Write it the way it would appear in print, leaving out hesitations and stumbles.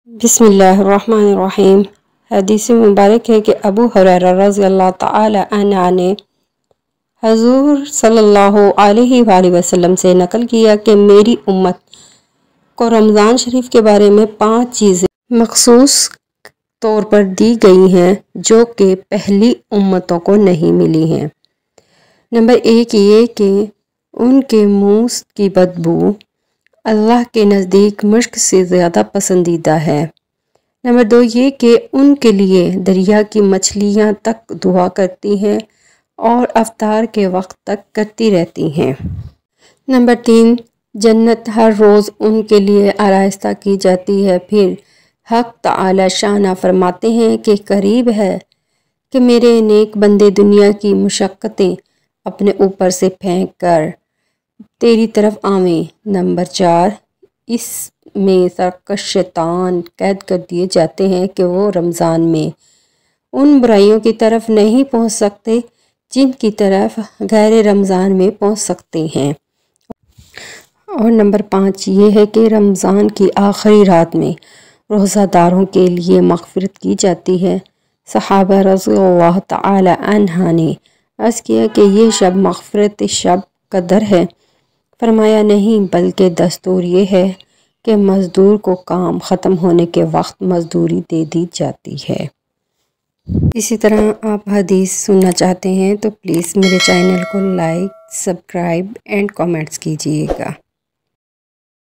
बिस्मिल्लाहिर्रहमानिर्रहीम। हदीस मुबारक है कि अबू हुरैरा रज़ी अल्लाह तआला अन्हु ने हुज़ूर सल्लल्लाहु अलैहि वसल्लम से नकल किया कि मेरी उम्मत को रमज़ान शरीफ के बारे में 5 चीज़ें मखसूस तौर पर दी गई हैं जो कि पहली उम्मतों को नहीं मिली हैं। नंबर 1 ये कि उनके मुँह की बदबू अल्लाह के नज़दीक मुश्क से ज़्यादा पसंदीदा है। नंबर 2 ये कि उनके लिए दरिया की मछलियाँ तक दुआ करती हैं और अफ्तार के वक्त तक करती रहती हैं। नंबर 3 जन्नत हर रोज़ उनके लिए आरास्ता की जाती है। फिर हक़ तआला शाना फरमाते हैं कि करीब है कि मेरे नेक बंदे दुनिया की मुशक्क़तें अपने ऊपर से फेंक कर तेरी तरफ आवें। नंबर 4 इसमें सरकश शैतान कैद कर दिए जाते हैं कि वो रमज़ान में उन बुराइयों की तरफ नहीं पहुंच सकते जिनकी तरफ गैर रमज़ान में पहुंच सकते हैं। और नंबर 5 ये है कि रमज़ान की आखिरी रात में रोज़ादारों के लिए मग़फ़िरत की जाती है। सहाबा रज़ियल्लाहु तआला अन्हा ने अर्ज़ किया कि ये शब मग़फ़िरत शब कदर है। फरमाया नहीं बल्कि दस्तूर ये है कि मज़दूर को काम ख़त्म होने के वक्त मज़दूरी दे दी जाती है। इसी तरह आप हदीस सुनना चाहते हैं तो प्लीज़ मेरे चैनल को लाइक, सब्सक्राइब एंड कमेंट्स कीजिएगा।